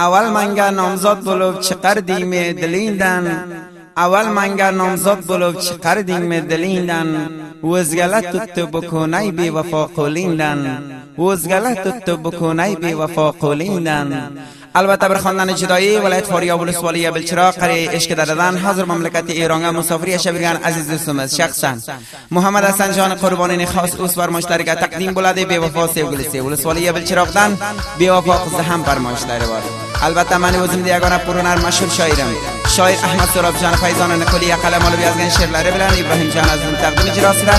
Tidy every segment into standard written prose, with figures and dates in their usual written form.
Avval menga nomzod bo'lib chiqardingmi dilingdan, avval menga nomzod bo'lib chiqardingmi dilingdan, o'zgalar tutdi bu ko'nay bevafo qo'lingdan, o'zgalar tutdi bu ko'nay bevafo qo'lingdan. Albatta bir xonadon jidoyi viloyat Foriya bo'lib Valiya Bilchiroq qariya Eshkidaradan hozir mamlakati Eronga musofir yashab yurgan aziz do'stimiz shaxsan Muhammad Hasanjon Qurbonining xos o'z farmoshlariga taqdim bo'ladi. Bevafo sevgilisi Valiya Bilchiroqdan bevafo qizi ham farmoshlari bor. Albatta meni o'zimda yagona purunar mashhur shoirim shoir Ahmad So'robjon Fayzonning qo'liga qalam olib yozgan she'rlari bilan Ibrohimjon Azizning taqdim ijrosida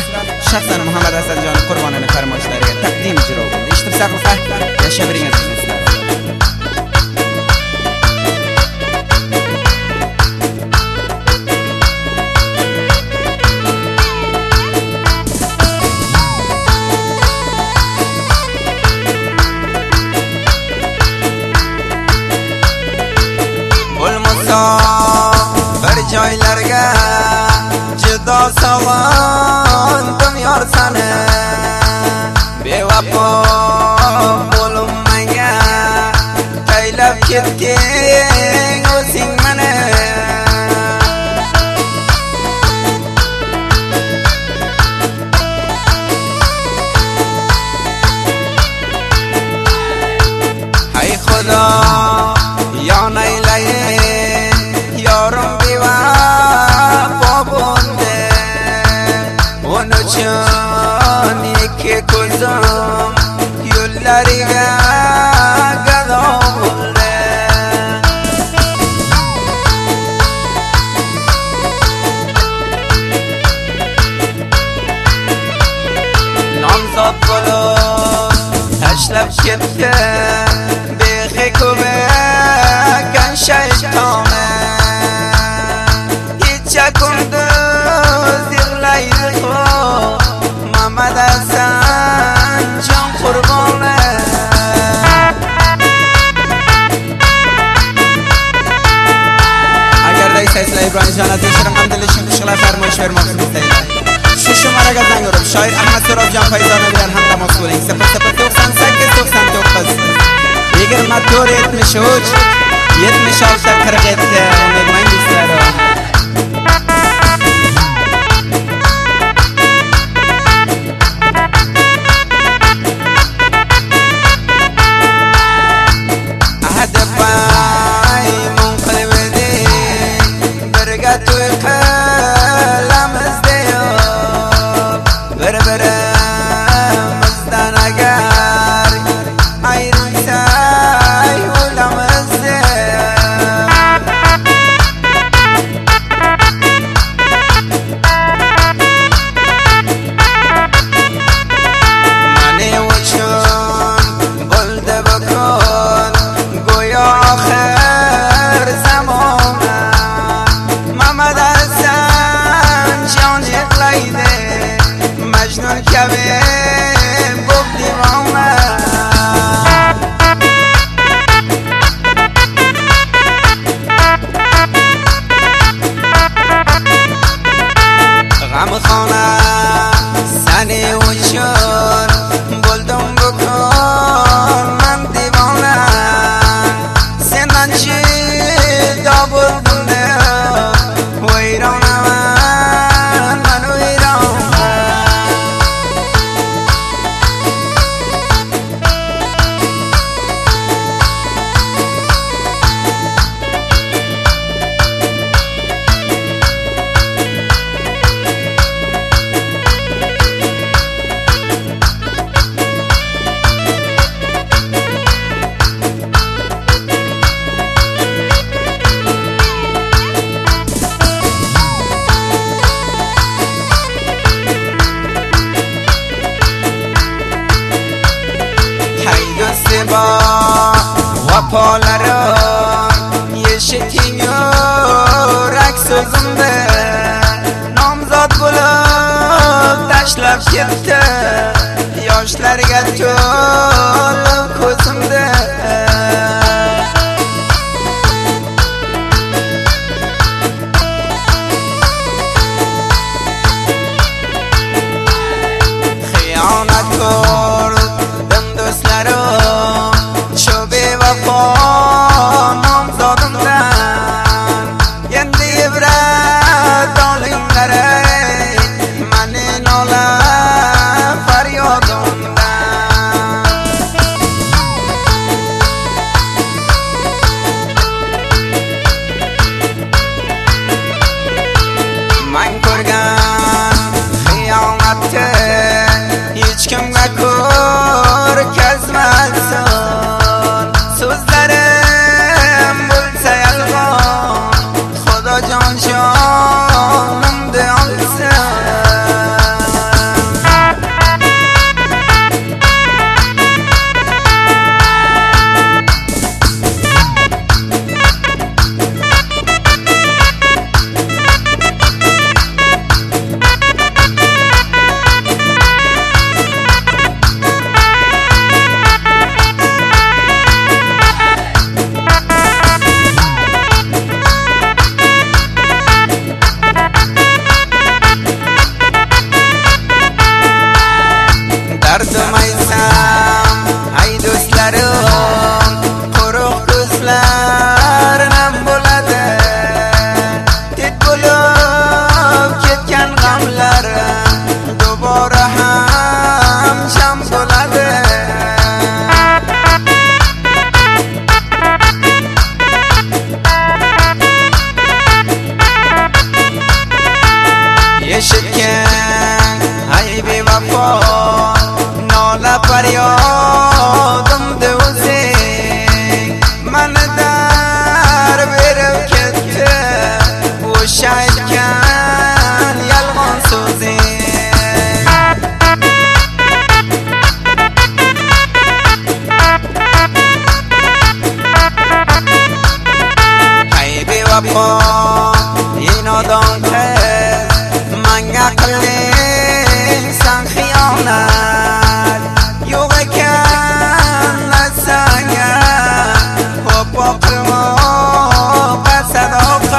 shaxsan Muhammad Hasanjon Qurbonining farmoshlariga taqdim ijro bo'ldi. Eshitib saqlasa yashab yuringiz. Bir joylarga judo sog'indim yor sani, bevafo bo'lib menga taylab ketding o'zing meni. Hay xudo yonaylayin yorim bevafo bo'ldi, onun uchun ikki ko'zim yo'llariga gado bo'ldi. Nomzod bo'lib tashlab ketdi behi ko'magan shaytoni, kunduz yig'laydi Muhammad Hasanjon Qurboni. Agarda istaysizlar Ibrohimjon Azizning hamdilishini qo'shiqlar farmoyish bermoqchisiz deydi. Shu marakadan ko'rib shoir Ahmad So'robjon Fayzonov bilan ham tamas bo'ling. 0098 99 24 73 76 47 unutmang do'stlar. وفا اینادان کس من عقلی سن خیانت یوغه کن نسانگه و باقرما بصداقت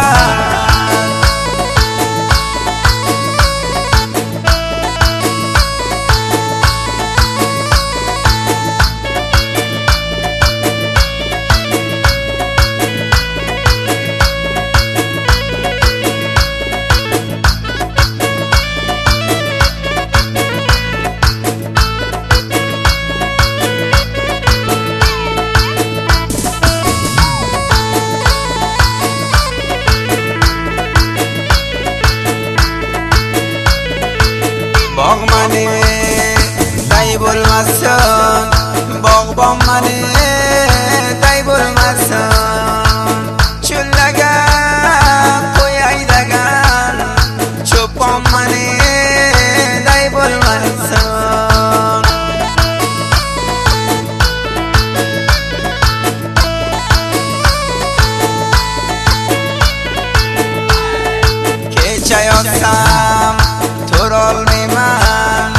باغ منی دی بولمسن باغبان منی دی بولمسن چلگن قویدگن چوپان منی دی بولمسن که چایستم ترال میمن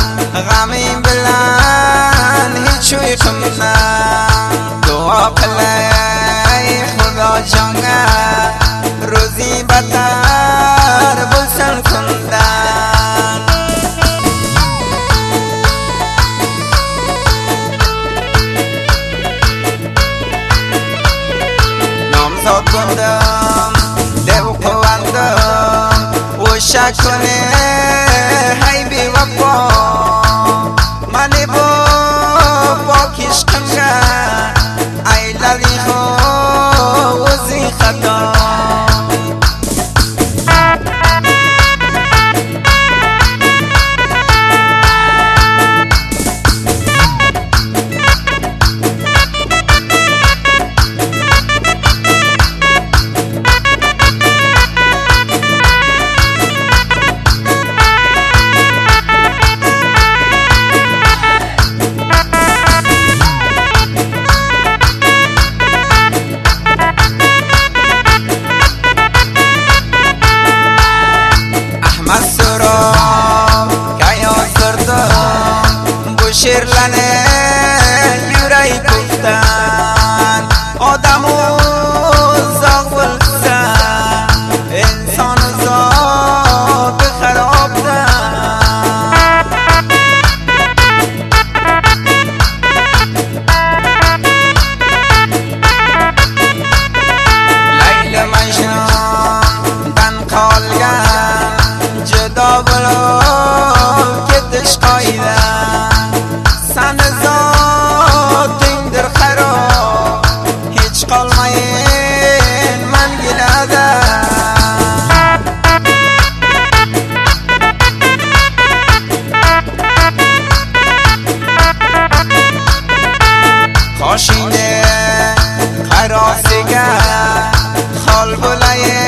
غمیم بلن هیچوی خمنم دعا پلی خدا جانگه روزی بدتر بلسن کندن نامزاد کندم دیو قواندم و شک کنه هی بی وفا منی با کشکنگه ای للی خوزی خطا شیرلنه یوری گفتن آدمو زاغ بلسن انسان زاد خراب دن لیل مجنون دن قالگن جدا بلو که دشقایدن سن زاد این در خراب هیچ قلمین من گلده خاشینه خراسیگه خال بلایه